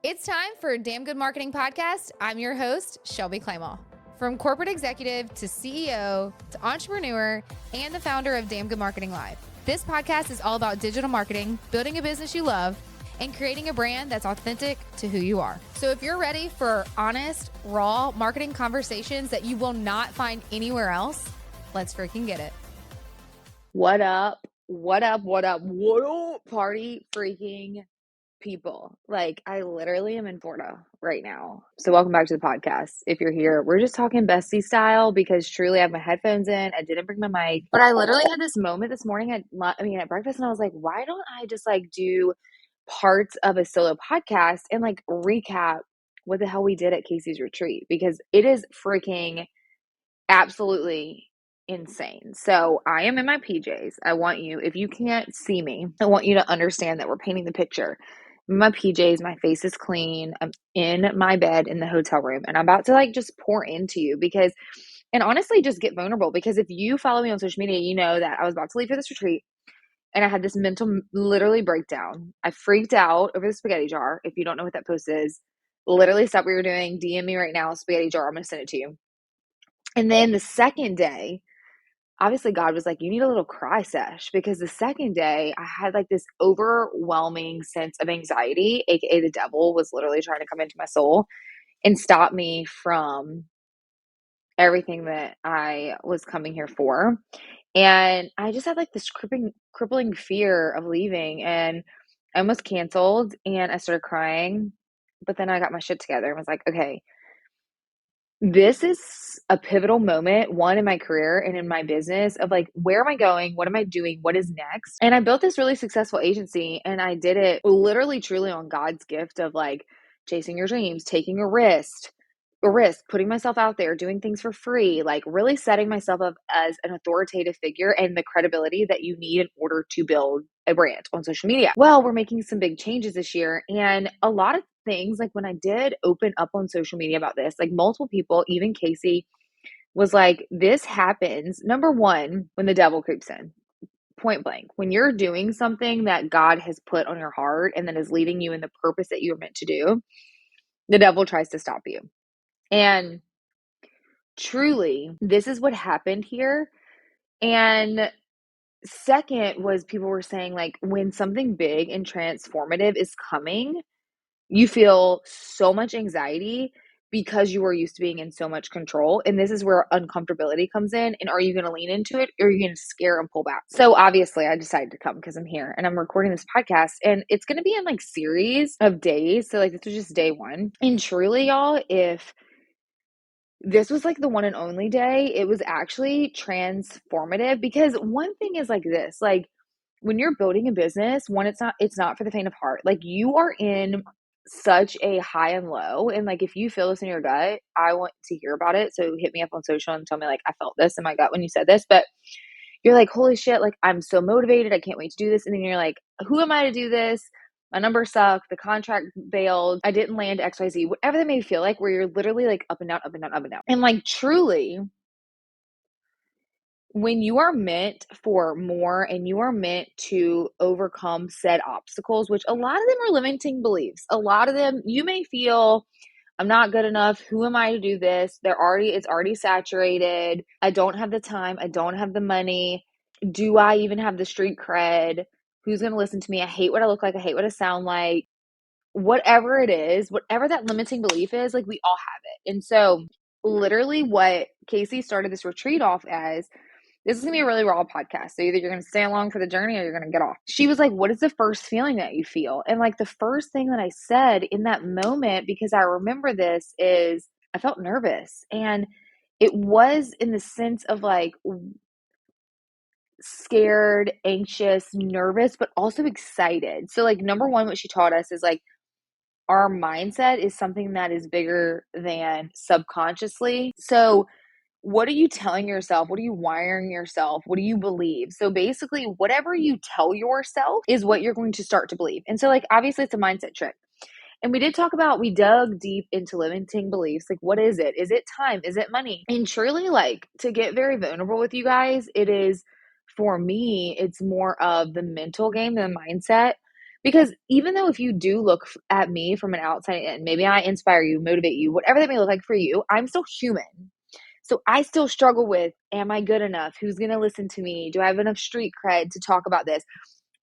It's time for a Damn Good Marketing Podcast. I'm your host, Shelby Claymore. From corporate executive to CEO to entrepreneur and the founder of Damn Good Marketing Live, this podcast is all about digital marketing, building a business you love, and creating a brand that's authentic to who you are. So if you're ready for honest, raw marketing conversations that you will not find anywhere else, let's freaking get it. What up? What up? What up? What up, party freaking people? Like, I literally am in Florida right now. So, welcome back to the podcast. If you're here, we're just talking bestie style because truly I have my headphones in. I didn't bring my mic, but I literally had this moment this morning at breakfast, and I was like, why don't I just do parts of a solo podcast and recap what the hell we did at Casey's retreat? Because it is freaking absolutely insane. So I am in my PJs. I want you, if you can't see me, I want you to understand that we're painting the picture. I'm in my PJs, my face is clean. I'm in my bed in the hotel room, and I'm about to just pour into you because, and honestly, just get vulnerable, because if you follow me on social media, you know that I was about to leave for this retreat and I had this mental, literally breakdown. I freaked out over the spaghetti jar. If you don't know what that post is, literally stop what you're doing. DM me right now, spaghetti jar. I'm going to send it to you. And then the second day, obviously God was like, you need a little cry sesh, because the second day I had this overwhelming sense of anxiety, aka the devil was literally trying to come into my soul and stop me from everything that I was coming here for. And I just had this crippling fear of leaving, and I almost canceled and I started crying. But then I got my shit together and was like, okay, this is a pivotal moment, one, in my career and in my business, of where am I going? What am I doing? What is next? And I built this really successful agency, and I did it literally, truly on God's gift of chasing your dreams, taking a risk, putting myself out there, doing things for free, really setting myself up as an authoritative figure and the credibility that you need in order to build a brand on social media. Well, we're making some big changes this year, and a lot of things, when I did open up on social media about this, multiple people, even Casey, was like, this happens, number one, when the devil creeps in. Point blank, when you're doing something that God has put on your heart and that is leading you in the purpose that you were meant to do, the devil tries to stop you. And truly, this is what happened here. And second was, people were saying when something big and transformative is coming, you feel so much anxiety because you are used to being in so much control. And this is where uncomfortability comes in. And are you going to lean into it, or are you going to scare and pull back? So obviously I decided to come because I'm here and I'm recording this podcast, and it's going to be in series of days. So this was just day one. And truly, y'all, if this was the one and only day, it was actually transformative. Because one thing is this, when you're building a business, one, it's not for the faint of heart. You are in such a high and low, and if you feel this in your gut, I want to hear about it. So hit me up on social and tell me I felt this in my gut when you said this. But you're holy shit, I'm so motivated, I can't wait to do this. And then you're who am I to do this? My numbers suck, the contract bailed, I didn't land XYZ, whatever that may feel where you're literally up and down, up and down, up and down. And truly, when you are meant for more and you are meant to overcome said obstacles, which a lot of them are limiting beliefs. A lot of them, you may feel, I'm not good enough. Who am I to do this? It's already saturated. I don't have the time. I don't have the money. Do I even have the street cred? Who's going to listen to me? I hate what I look like. I hate what I sound like. Whatever it is, whatever that limiting belief is, we all have it. And so literally what Casey started this retreat off as, this is going to be a really raw podcast. So either you're going to stay along for the journey or you're going to get off. She was like, what is the first feeling that you feel? And the first thing that I said in that moment, because I remember this, is I felt nervous. And it was in the sense of scared, anxious, nervous, but also excited. So number one, what she taught us is our mindset is something that is bigger than subconsciously. So what are you telling yourself? What are you wiring yourself? What do you believe? So basically, whatever you tell yourself is what you're going to start to believe. And so obviously it's a mindset trick. And we dug deep into limiting beliefs. What is it? Is it time? Is it money? And truly, to get very vulnerable with you guys, it is, for me, it's more of the mental game than the mindset. Because even though if you do look at me from an outside and maybe I inspire you, motivate you, whatever that may look like for you, I'm still human. So I still struggle with, am I good enough? Who's going to listen to me? Do I have enough street cred to talk about this?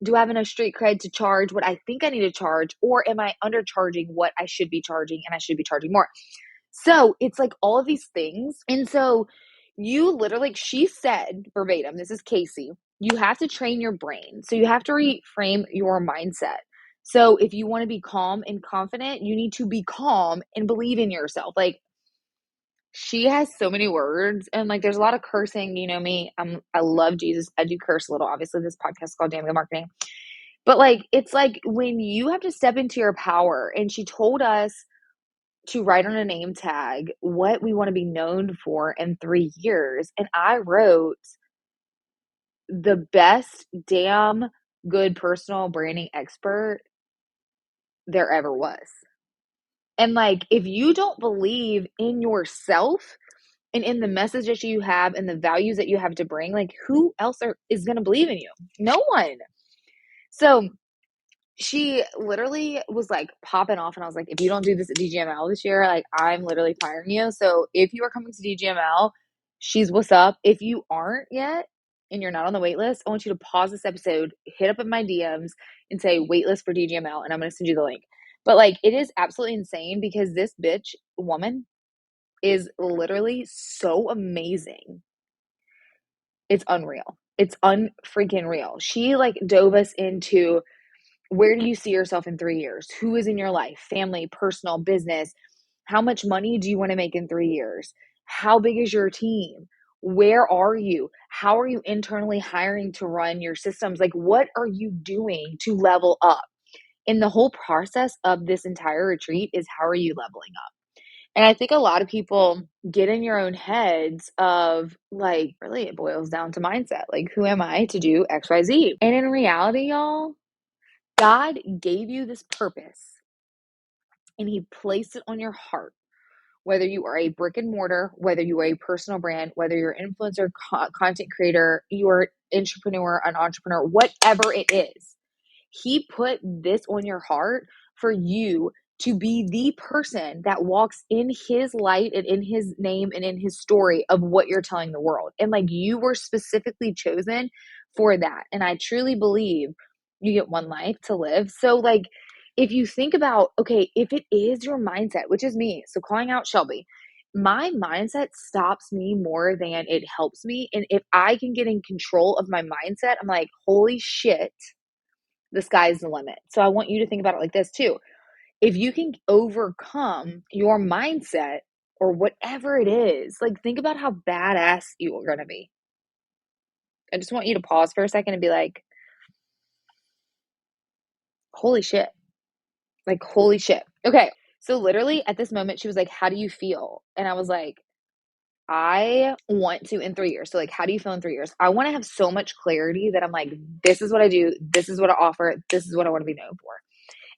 Do I have enough street cred to charge what I think I need to charge? Or am I undercharging what I should be charging and I should be charging more? So it's like all of these things. And so you literally, she said verbatim, this is Casey, you have to train your brain. So you have to reframe your mindset. So if you want to be calm and confident, you need to be calm and believe in yourself. Like, she has so many words and like there's a lot of cursing, you know me. I love Jesus. I do curse a little. Obviously, this podcast is called Damn Good Marketing. But like it's like when you have to step into your power, and she told us to write on a name tag what we want to be known for in 3 years. And I wrote the best damn good personal branding expert there ever was. And like if you don't believe in yourself and in the message that you have and the values that you have to bring, like who else is going to believe in you? No one. So she literally was like popping off, and I was like, if you don't do this at DGML this year, like I'm literally firing you. So if you are coming to DGML, she's what's up. If you aren't yet and you're not on the wait list, I want you to pause this episode, hit up in my DMs and say waitlist for DGML, and I'm going to send you the link. But like it is absolutely insane because this bitch woman is literally so amazing. It's unreal. It's unfreaking real. She like dove us into, where do you see yourself in 3 years? Who is in your life? Family, personal, business. How much money do you want to make in 3 years? How big is your team? Where are you? How are you internally hiring to run your systems? Like, what are you doing to level up? And the whole process of this entire retreat is, how are you leveling up? And I think a lot of people get in your own heads of like, really, it boils down to mindset. Like, who am I to do XYZ? And in reality, y'all, God gave you this purpose and he placed it on your heart. Whether you are a brick and mortar, whether you are a personal brand, whether you're an influencer, content creator, you're an entrepreneur, whatever it is, he put this on your heart for you to be the person that walks in his light and in his name and in his story of what you're telling the world. And like you were specifically chosen for that. And I truly believe you get one life to live. So like if you think about, okay, if it is your mindset, which is me, so calling out Shelby, my mindset stops me more than it helps me. And if I can get in control of my mindset, I'm like, holy shit, the sky's the limit. So I want you to think about it like this too. If you can overcome your mindset or whatever it is, like think about how badass you are going to be. I just want you to pause for a second and be like, holy shit. Like, holy shit. Okay. So literally at this moment, she was like, how do you feel? And I was like, I want to in 3 years. So like, how do you feel in 3 years? I want to have so much clarity that I'm like, this is what I do. This is what I offer. This is what I want to be known for.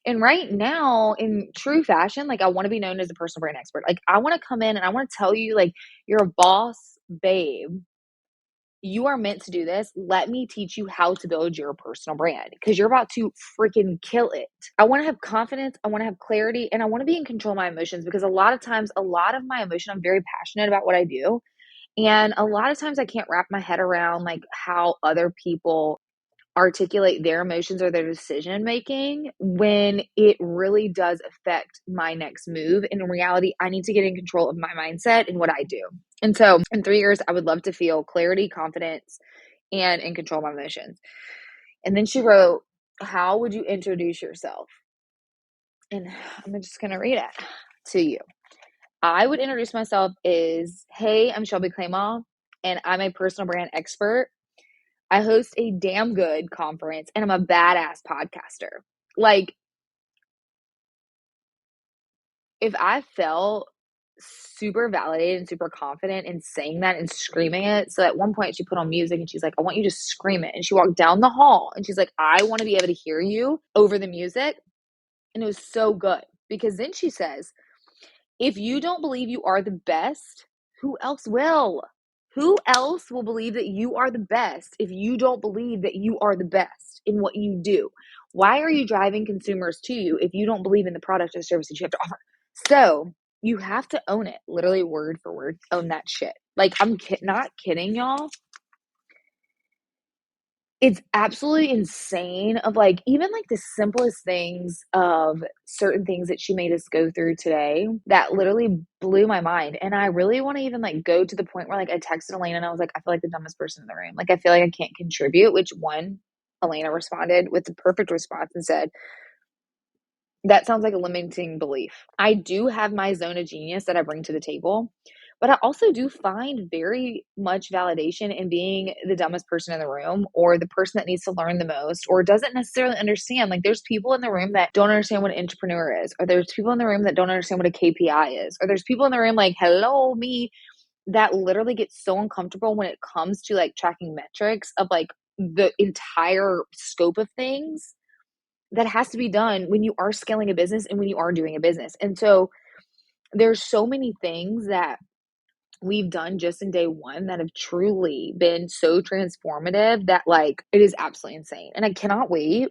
And right now, in true fashion, like I want to be known as a personal brand expert. Like I want to come in and I want to tell you, like, you're a boss, babe. You are meant to do this. Let me teach you how to build your personal brand because you're about to freaking kill it. I want to have confidence. I want to have clarity, and I want to be in control of my emotions because a lot of times, a lot of my emotion, I'm very passionate about what I do. And a lot of times I can't wrap my head around like how other people articulate their emotions or their decision making when it really does affect my next move. And in reality, I need to get in control of my mindset and what I do. And so in 3 years, I would love to feel clarity, confidence, and in control of my emotions. And then she wrote, how would you introduce yourself? And I'm just going to read it to you. I would introduce myself as, hey, I'm Shelby Claymore, and I'm a personal brand expert. I host a damn good conference, and I'm a badass podcaster. Like, if I felt super validated and super confident in saying that and screaming it. So at one point she put on music and she's like, I want you to scream it. And she walked down the hall and she's like, I want to be able to hear you over the music. And it was so good because then she says, if you don't believe you are the best, who else will? Who else will believe that you are the best if you don't believe that you are the best in what you do? Why are you driving consumers to you if you don't believe in the product or service that you have to offer? So you have to own it, literally word for word, own that shit. Like, I'm not kidding, y'all. It's absolutely insane of like, even like the simplest things of certain things that she made us go through today that literally blew my mind. And I really want to even like go to the point where like I texted Elena and I was like, I feel like the dumbest person in the room. Like, I feel like I can't contribute, which one, Elena responded with the perfect response and said, that sounds like a limiting belief. I do have my zone of genius that I bring to the table, but I also do find very much validation in being the dumbest person in the room or the person that needs to learn the most or doesn't necessarily understand. Like, there's people in the room that don't understand what an entrepreneur is, or there's people in the room that don't understand what a KPI is, or there's people in the room like, hello, me, that literally gets so uncomfortable when it comes to like tracking metrics of like the entire scope of things that has to be done when you are scaling a business and when you are doing a business. And so there's so many things that we've done just in day one that have truly been so transformative that like it is absolutely insane. And I cannot wait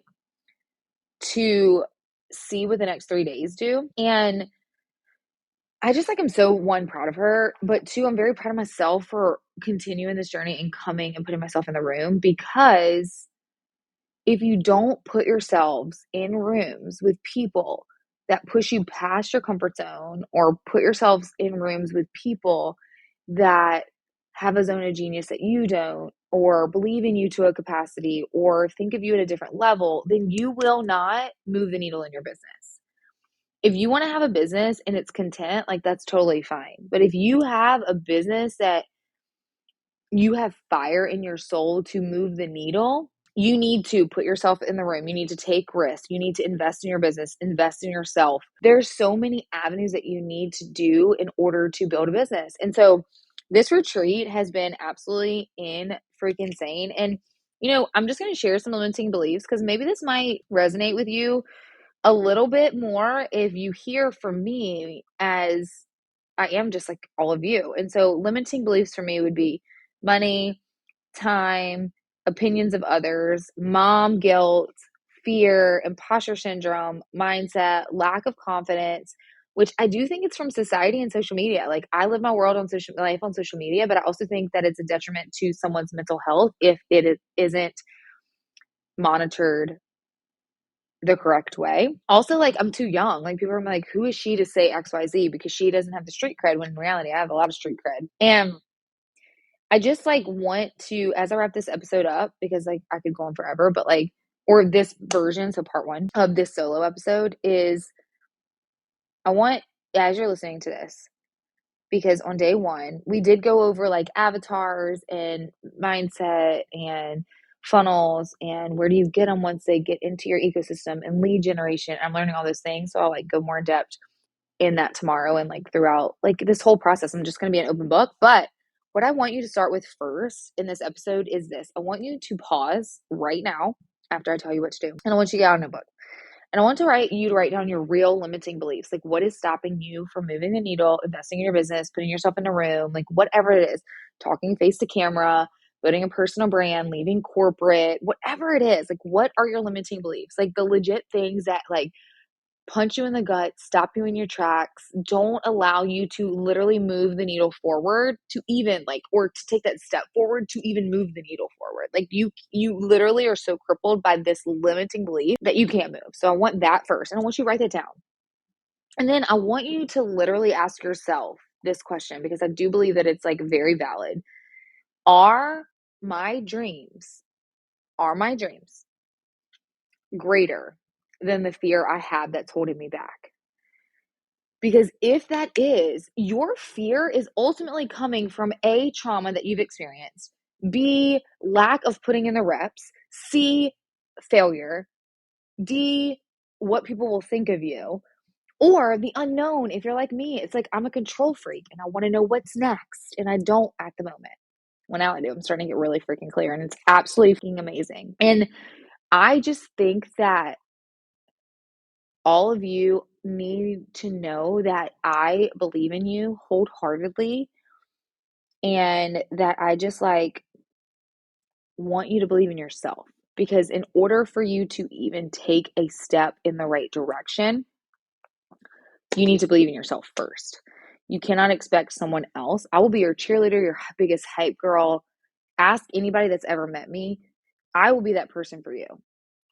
to see what the next 3 days do. And I just like, I'm so one, proud of her, but two, I'm very proud of myself for continuing this journey and coming and putting myself in the room, because if you don't put yourselves in rooms with people that push you past your comfort zone, or put yourselves in rooms with people that have a zone of genius that you don't, or believe in you to a capacity, or think of you at a different level, then you will not move the needle in your business. If you want to have a business and it's content, like, that's totally fine. But if you have a business that you have fire in your soul to move the needle, you need to put yourself in the room. You need to take risks. You need to invest in your business, invest in yourself. There's so many avenues that you need to do in order to build a business. And so this retreat has been absolutely in freaking insane. And, you know, I'm just going to share some limiting beliefs because maybe this might resonate with you a little bit more if you hear from me, as I am just like all of you. And so limiting beliefs for me would be money, time, opinions of others, mom guilt, fear, imposter syndrome, mindset, lack of confidence, which I do think it's from society and social media. Like, I live my world on social life on social media, but I also think that it's a detriment to someone's mental health if it isn't monitored the correct way. Also, like, I'm too young. Like, people are like, who is she to say XYZ, because she doesn't have the street cred, when in reality I have a lot of street cred. And I just like want to, as I wrap this episode up, because like I could go on forever, but like, or this version, so part one of this solo episode is, I want, as you're listening to this, because on day one, we did go over like avatars and mindset and funnels and where do you get them once they get into your ecosystem, and lead generation. I'm learning all those things. So I'll like go more in depth in that tomorrow, and like throughout like this whole process. I'm just going to be an open book. But what I want you to start with first in this episode is this. I want you to pause right now after I tell you what to do. And I want you to get out a notebook. And I want you to write down your real limiting beliefs. Like, what is stopping you from moving the needle, investing in your business, putting yourself in a room, like whatever it is, talking face to camera, building a personal brand, leaving corporate, whatever it is. Like, what are your limiting beliefs? Like, the legit things that like punch you in the gut, stop you in your tracks, don't allow you to literally move the needle forward, to even like, or to take that step forward to even move the needle forward. Like, you literally are so crippled by this limiting belief that you can't move. So I want that first, and I want you to write that down. And then I want you to literally ask yourself this question, because I do believe that it's like very valid. Are my dreams, are my dreams greater than the fear I have that's holding me back? Because if that is, your fear is ultimately coming from A, trauma that you've experienced, B, lack of putting in the reps, C, failure, D, what people will think of you, or the unknown. If you're like me, it's like, I'm a control freak and I want to know what's next, and I don't at the moment. Well, now I do. I'm starting to get really freaking clear, and it's absolutely freaking amazing. And I just think that all of you need to know that I believe in you wholeheartedly, and that I just like want you to believe in yourself. Because in order for you to even take a step in the right direction, you need to believe in yourself first. You cannot expect someone else. I will be your cheerleader, your biggest hype girl. Ask anybody that's ever met me. I will be that person for you.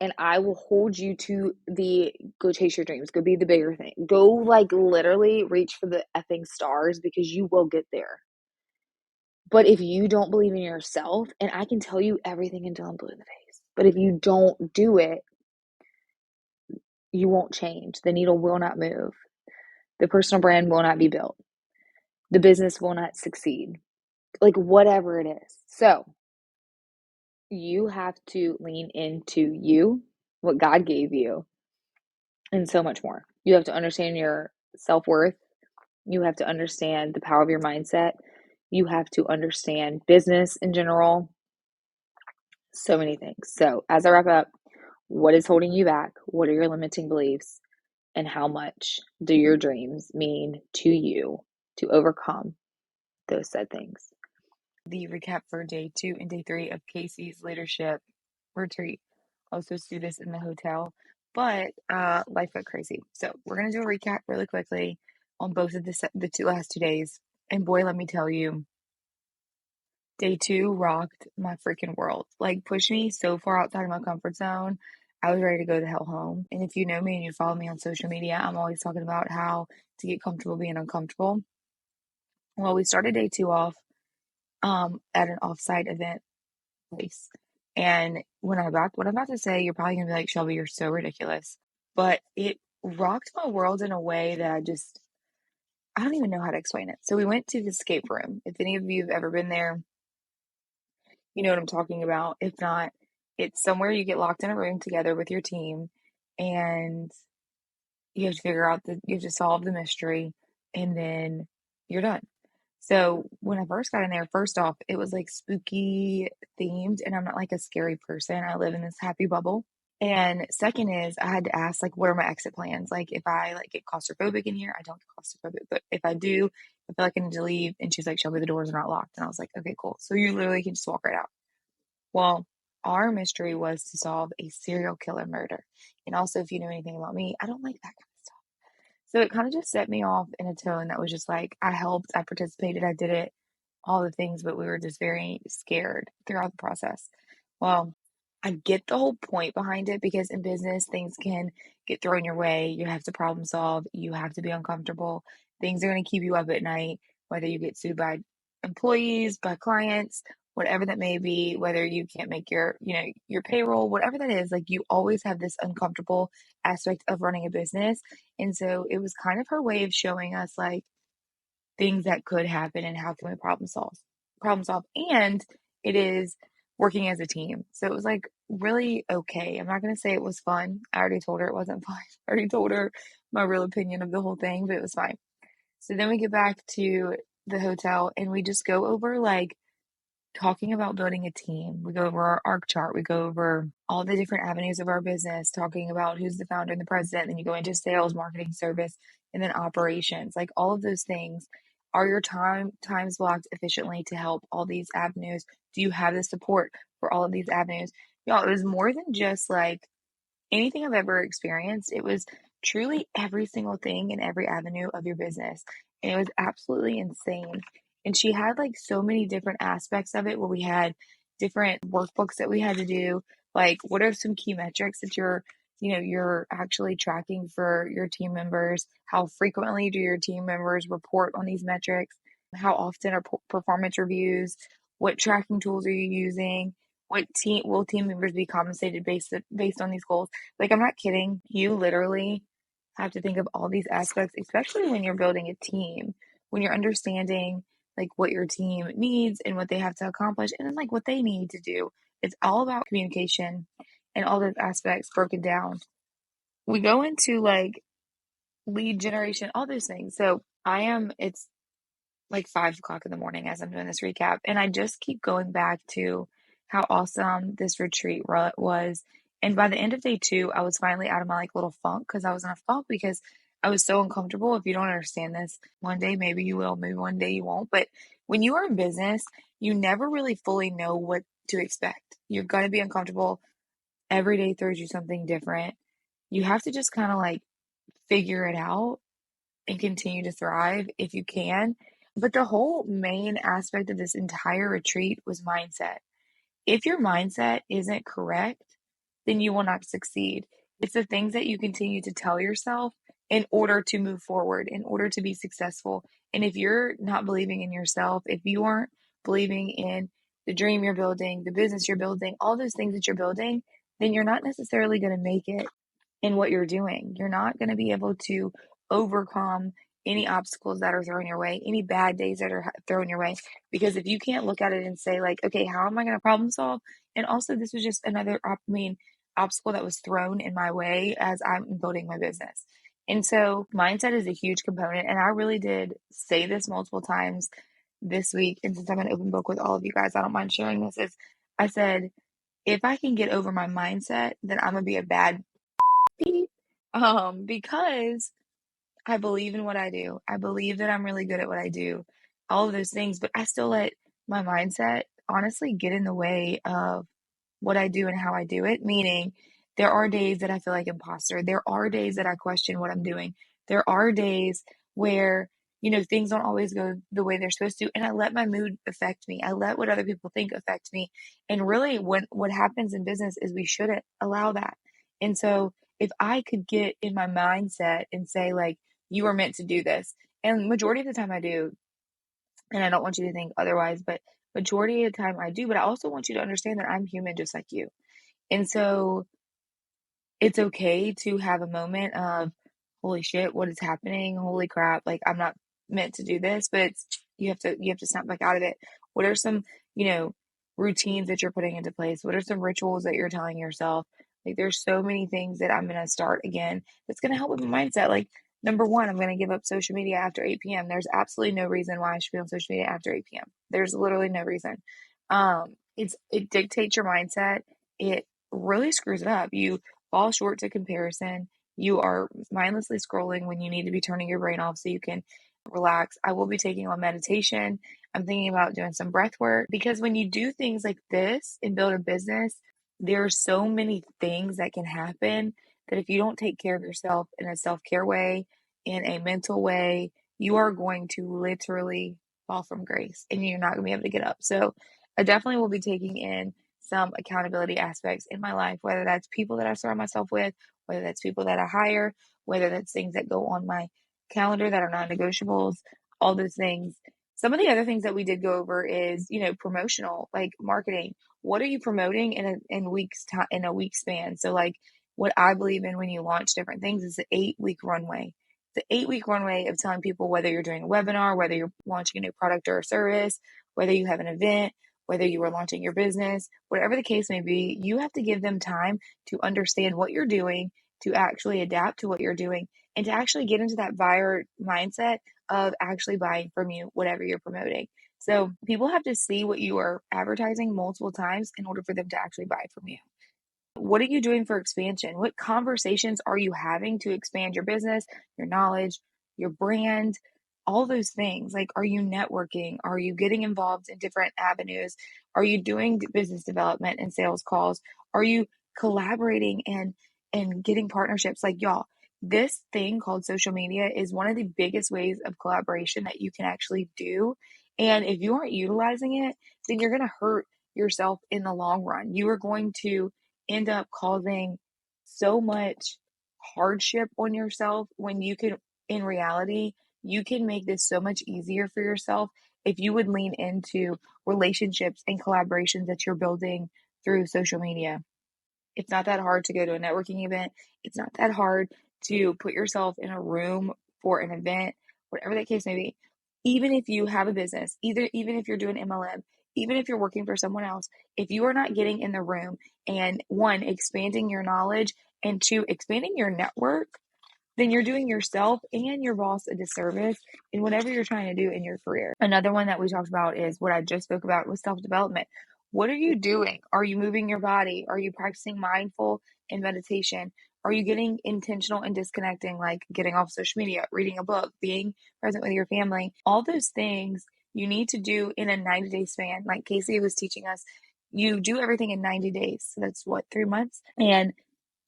And I will hold you to the go chase your dreams, go be the bigger thing, go like literally reach for the effing stars because you will get there. But if you don't believe in yourself, and I can tell you everything until I'm blue in the face, but if you don't do it, you won't change. The needle will not move. The personal brand will not be built. The business will not succeed. Like whatever it is. So you have to lean into you, what God gave you, and so much more. You have to understand your self-worth. You have to understand the power of your mindset. You have to understand business in general. So many things. So as I wrap up, what is holding you back? What are your limiting beliefs? And how much do your dreams mean to you to overcome those said things? The recap for day 2 and day 3 of Casey's leadership retreat. I was supposed to do this in the hotel, but life got crazy. So we're gonna do a recap really quickly on both of the last 2 days. And boy, let me tell you, day 2 rocked my freaking world. Like pushed me so far outside of my comfort zone. I was ready to go the hell home. And if you know me and you follow me on social media, I'm always talking about how to get comfortable being uncomfortable. Well, we started day 2 off at an offsite event place. And what I'm about to say, you're probably gonna be like, Shelby, you're so ridiculous. But it rocked my world in a way that I don't even know how to explain it. So we went to the escape room. If any of you have ever been there, you know what I'm talking about. If not, it's somewhere you get locked in a room together with your team and you have to you have to solve the mystery and then you're done. So when I first got in there, first off, it was like spooky themed, and I'm not like a scary person. I live in this happy bubble. And second is I had to ask like what are my exit plans? Like if I like get claustrophobic in here, I don't get claustrophobic, but if I do, I feel like I need to leave. And she's like, Shelby, the doors are not locked. And I was like, okay, cool. So you literally can just walk right out. Well, our mystery was to solve a serial killer murder. And also, if you know anything about me, I don't like that kind of stuff. So it kind of just set me off in a tone that was just like, I helped, I participated, I did it, all the things, but we were just very scared throughout the process. Well, I get the whole point behind it because in business, things can get thrown your way. You have to problem solve, you have to be uncomfortable. Things are going to keep you up at night, whether you get sued by employees, by clients, whatever that may be, whether you can't make your payroll, whatever that is, like you always have this uncomfortable aspect of running a business. And so it was kind of her way of showing us like things that could happen and how can we problem solve. And it is working as a team. So it was like really okay. I'm not going to say it was fun. I already told her it wasn't fun. I already told her my real opinion of the whole thing, but it was fine. So then we get back to the hotel and we just go over like talking about building a team. We go over our org chart. We go over all the different avenues of our business, talking about who's the founder and the president. Then you go into sales, marketing, service, and then operations. Like all of those things. Are your times blocked efficiently to help all these avenues? Do you have the support for all of these avenues? Y'all, it was more than just like anything I've ever experienced. It was truly every single thing in every avenue of your business. And it was absolutely insane. And she had like so many different aspects of it where we had different workbooks that we had to do. Like, what are some key metrics that you're actually tracking for your team members? How frequently do your team members report on these metrics? How often are performance reviews? What tracking tools are you using? What team members be compensated based on these goals? Like, I'm not kidding. You literally have to think of all these aspects, especially when you're building a team, when you're understanding like what your team needs and what they have to accomplish, and then like what they need to do. It's all about communication and all those aspects broken down. We go into like lead generation, all those things. So it's like 5 o'clock in the morning as I'm doing this recap. And I just keep going back to how awesome this retreat was. And by the end of day 2, I was finally out of my like little funk because I was in a funk because I was so uncomfortable. If you don't understand this, one day maybe you will, maybe one day you won't. But when you are in business, you never really fully know what to expect. You're going to be uncomfortable. every day throws you something different. You have to just kind of like figure it out and continue to thrive if you can. But the whole main aspect of this entire retreat was mindset. If your mindset isn't correct, then you will not succeed. It's the things that you continue to tell yourself in order to move forward, in order to be successful. And if you're not believing in yourself, if you aren't believing in the dream you're building, the business you're building, all those things that you're building, then you're not necessarily going to make it in what you're doing. You're not going to be able to overcome any obstacles that are thrown your way, any bad days that are thrown your way. Because if you can't look at it and say, like, okay, how am I going to problem solve? And also, this was just another, obstacle that was thrown in my way as I'm building my business. And so, mindset is a huge component. And I really did say this multiple times this week. And since I'm an open book with all of you guys, I don't mind sharing this. Is I said, if I can get over my mindset, then I'm gonna be a bad because I believe in what I do. I believe that I'm really good at what I do, all of those things, but I still let my mindset honestly get in the way of what I do and how I do it. Meaning, there are days that I feel like imposter. There are days that I question what I'm doing. There are days where, things don't always go the way they're supposed to. And I let my mood affect me. I let what other people think affect me. And really, what happens in business is we shouldn't allow that. And so, if I could get in my mindset and say, like, you are meant to do this. And majority of the time I do, and I don't want you to think otherwise, but majority of the time I do, but I also want you to understand that I'm human just like you. And so it's okay to have a moment of, holy shit, what is happening? Holy crap, like I'm not meant to do this, but you have to snap back out of it. What are some, you know, routines that you're putting into place? What are some rituals that you're telling yourself? Like there's so many things that I'm gonna start again that's gonna help with my mindset. Like number one, I'm gonna give up social media after 8 p.m. There's absolutely no reason why I should be on social media after 8 p.m. There's literally no reason. It dictates your mindset. It really screws it up. You fall short to comparison. You are mindlessly scrolling when you need to be turning your brain off so you can relax. I will be taking on meditation. I'm thinking about doing some breath work because when you do things like this and build a business, there are so many things that can happen that if you don't take care of yourself in a self care way, in a mental way, you are going to literally fall from grace and you're not going to be able to get up. So, I definitely will be taking in some accountability aspects in my life, whether that's people that I surround myself with, whether that's people that I hire, whether that's things that go on my calendar that are non-negotiables, all those things. Some of the other things that we did go over is, promotional, like marketing. What are you promoting in weeks time in a week span? So like what I believe in when you launch different things is the 8-week runway. The 8-week runway of telling people whether you're doing a webinar, whether you're launching a new product or a service, whether you have an event, whether you are launching your business, whatever the case may be, you have to give them time to understand what you're doing, to actually adapt to what you're doing, and to actually get into that buyer mindset of actually buying from you, whatever you're promoting. So people have to see what you are advertising multiple times in order for them to actually buy from you. What are you doing for expansion? What conversations are you having to expand your business, your knowledge, your brand, all those things? Like, are you networking? Are you getting involved in different avenues? Are you doing business development and sales calls? Are you collaborating and getting partnerships? Like, y'all, this thing called social media is one of the biggest ways of collaboration that you can actually do. And if you aren't utilizing it, then you're going to hurt yourself in the long run. You are going to end up causing so much hardship on yourself when you can, in reality, you can make this so much easier for yourself if you would lean into relationships and collaborations that you're building through social media. It's not that hard to go to a networking event. It's not that hard to put yourself in a room for an event, whatever that case may be. Even if you have a business, even if you're doing MLM, even if you're working for someone else, if you are not getting in the room and one, expanding your knowledge and two, expanding your network, then you're doing yourself and your boss a disservice in whatever you're trying to do in your career. Another one that we talked about is what I just spoke about with self-development. What are you doing? Are you moving your body? Are you practicing mindful and meditation? Are you getting intentional and disconnecting, like getting off social media, reading a book, being present with your family? All those things you need to do in a 90-day span. Like Casey was teaching us, you do everything in 90 days. So that's what, 3 months? And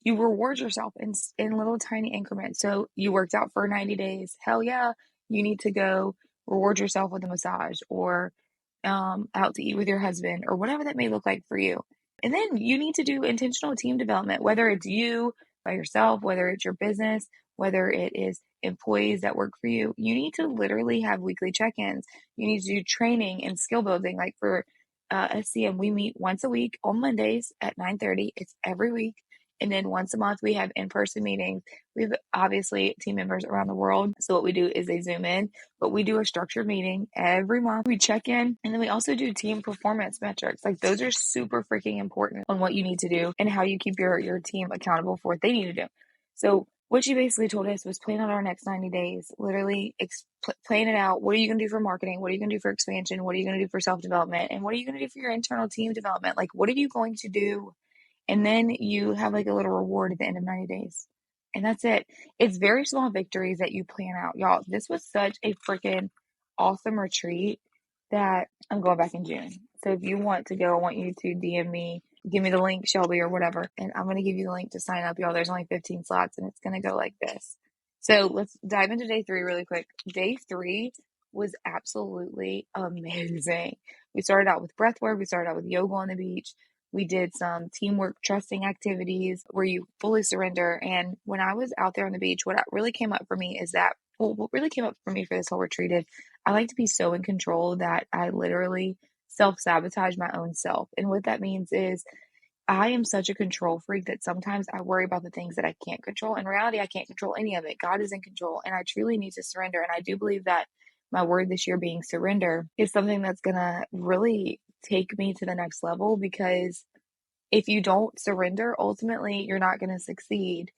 you reward yourself in little tiny increments. So you worked out for 90 days. Hell yeah, you need to go reward yourself with a massage or out to eat with your husband or whatever that may look like for you. And then you need to do intentional team development, whether it's you by yourself, whether it's your business, whether it is employees that work for you. You need to literally have weekly check-ins. You need to do training and skill building. Like for SCM, we meet once a week on Mondays at 9:30. It's every week. And then once a month, we have in-person meetings. We have obviously team members around the world. So what we do is they Zoom in, but we do a structured meeting every month. We check in, and then we also do team performance metrics. Like those are super freaking important on what you need to do and how you keep your team accountable for what they need to do. So what she basically told us was plan out our next 90 days, literally plan it out. What are you going to do for marketing? What are you going to do for expansion? What are you going to do for self-development? And what are you going to do for your internal team development? Like, what are you going to do? And then you have like a little reward at the end of 90 days. And that's it. It's very small victories that you plan out. Y'all, this was such a freaking awesome retreat that I'm going back in June. So if you want to go, I want you to DM me, give me the link, Shelby, or whatever. And I'm going to give you the link to sign up, y'all. There's only 15 slots and it's going to go like this. So let's dive into day 3 really quick. Day 3 was absolutely amazing. We started out with breath work. We started out with yoga on the beach. We did some teamwork trusting activities where you fully surrender. And when I was out there on the beach, what really came up for me is that, well, what really came up for me for this whole retreat is I like to be so in control that I literally self-sabotage my own self. And what that means is I am such a control freak that sometimes I worry about the things that I can't control. In reality, I can't control any of it. God is in control, and I truly need to surrender. And I do believe that my word this year being surrender is something that's going to really take me to the next level, because if you don't surrender, ultimately you're not going to succeed,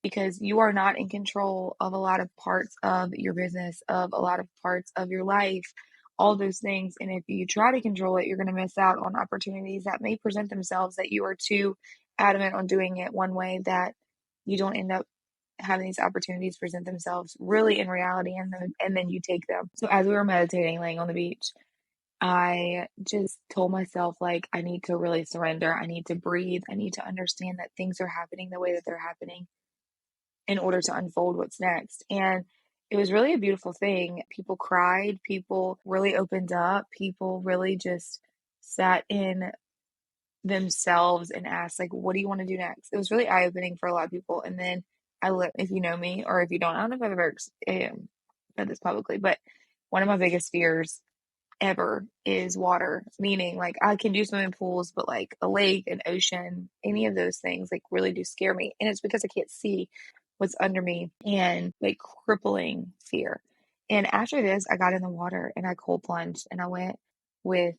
because you are not in control of a lot of parts of your business, of a lot of parts of your life, all those things. And if you try to control it, you're going to miss out on opportunities that may present themselves that you are too adamant on doing it one way, that you don't end up having these opportunities present themselves really in reality, and then you take them. So as we were meditating, laying on the beach, I just told myself, like, I need to really surrender. I need to breathe. I need to understand that things are happening the way that they're happening in order to unfold what's next. And it was really a beautiful thing. People cried, people really opened up, people really just sat in themselves and asked, like, what do you want to do next? It was really eye-opening for a lot of people. And then if you know me, or if you don't, I don't know if I've ever said this publicly, but one of my biggest fears ever is water, meaning like I can do swimming pools, but like a lake, an ocean, any of those things like really do scare me. And it's because I can't see what's under me, and like crippling fear. And after this, I got in the water and I cold plunged, and I went with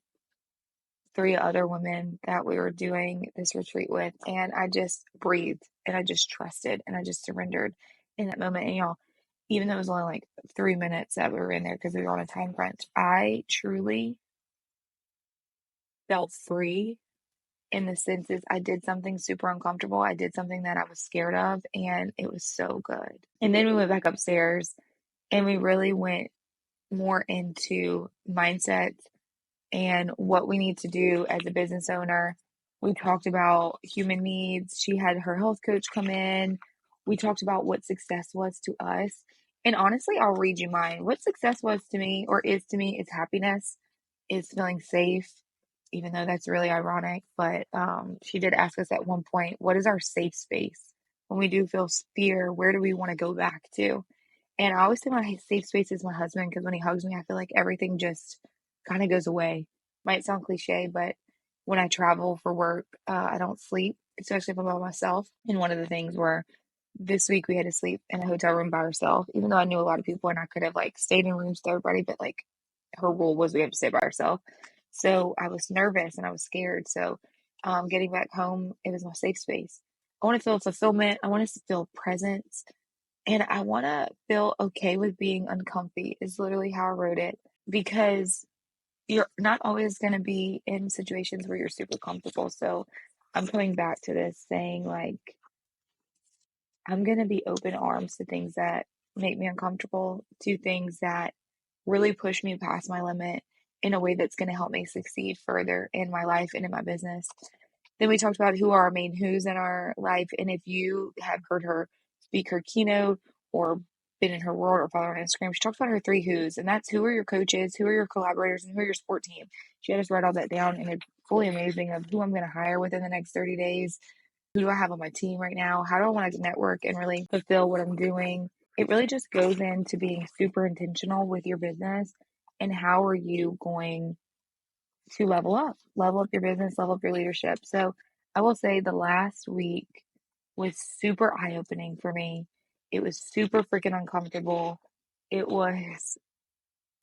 3 other women that we were doing this retreat with, and I just breathed and I just trusted and I just surrendered in that moment. And y'all, even though it was only like 3 minutes that we were in there because we were on a time crunch, I truly felt free, in the senses I did something super uncomfortable. I did something that I was scared of, and it was so good. And then we went back upstairs and we really went more into mindset and what we need to do as a business owner. We talked about human needs. She had her health coach come in. We talked about what success was to us. And honestly, I'll read you mine. What success was to me, or is to me, is happiness, is feeling safe, even though that's really ironic. But she did ask us at one point, what is our safe space? When we do feel fear, where do we want to go back to? And I always say my safe space is my husband, because when he hugs me, I feel like everything just kind of goes away. Might sound cliche, but when I travel for work, I don't sleep, especially if I'm by myself. And one of the things were this week we had to sleep in a hotel room by ourselves, even though I knew a lot of people and I could have like stayed in rooms with everybody, but like her rule was we have to stay by ourselves. So I was nervous and I was scared. So getting back home, it was my safe space. I want to feel fulfillment. I want to feel presence. And I want to feel okay with being uncomfy, is literally how I wrote it, because you're not always going to be in situations where you're super comfortable. So I'm coming back to this saying, like, I'm going to be open arms to things that make me uncomfortable, to things that really push me past my limit. in a way that's going to help me succeed further in my life and in my business. Then we talked about who are our main who's in our life. And if you have heard her speak her keynote or been in her world or follow her on Instagram, she talked about her 3 who's, and that's who are your coaches, who are your collaborators, and who are your support team. She had us write all that down, and it's fully amazing of who I'm going to hire within the next 30 days. Who do I have on my team right now? How do I want to network and really fulfill what I'm doing? It really just goes into being super intentional with your business and how are you going to level up your business, level up your leadership. So I will say the last week was super eye opening for me. It was super freaking uncomfortable. It was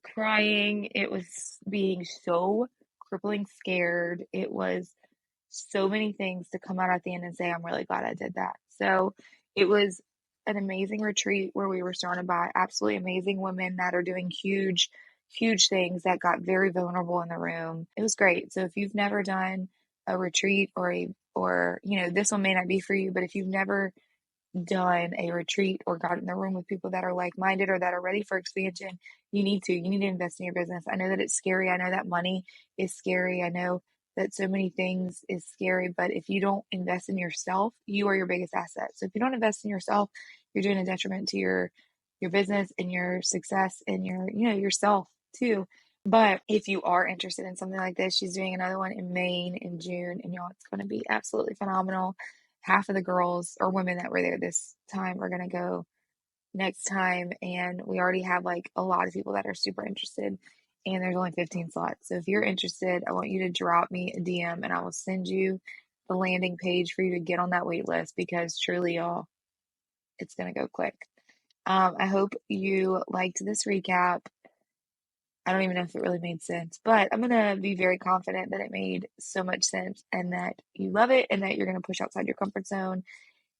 crying. It was being so crippling scared. It was so many things to come out at the end and say, I'm really glad I did that. So it was an amazing retreat where we were surrounded by absolutely amazing women that are doing huge, huge things that got very vulnerable in the room. It was great. So if you've never done a retreat or this one may not be for you, but if you've never done a retreat or got in the room with people that are like-minded or that are ready for expansion, you need to invest in your business. I know that it's scary. I know that money is scary. I know that so many things is scary, but if you don't invest in yourself, you are your biggest asset. So if you don't invest in yourself, you're doing a detriment to your business and your success and yourself too. But if you are interested in something like this, she's doing another one in Maine in June, and y'all, it's going to be absolutely phenomenal. Half of the girls or women that were there this time are going to go next time, and we already have like a lot of people that are super interested, and there's only 15 slots. So if you're interested, I want you to drop me a DM and I will send you the landing page for you to get on that wait list, because truly, y'all, it's going to go quick. I hope you liked this recap. I don't even know if it really made sense, but I'm going to be very confident that it made so much sense and that you love it and that you're going to push outside your comfort zone.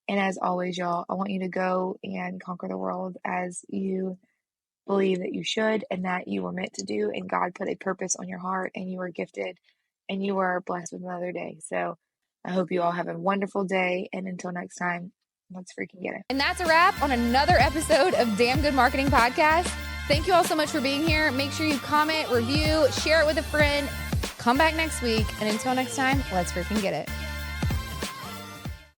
And as always, y'all, I want you to go and conquer the world as you believe that you should and that you were meant to do. And God put a purpose on your heart, and you are gifted and you are blessed with another day. So I hope you all have a wonderful day. And until next time, let's freaking get it. And that's a wrap on another episode of Damn Good Marketing Podcast. Thank you all so much for being here. Make sure you comment, review, share it with a friend. Come back next week. And until next time, let's freaking get it.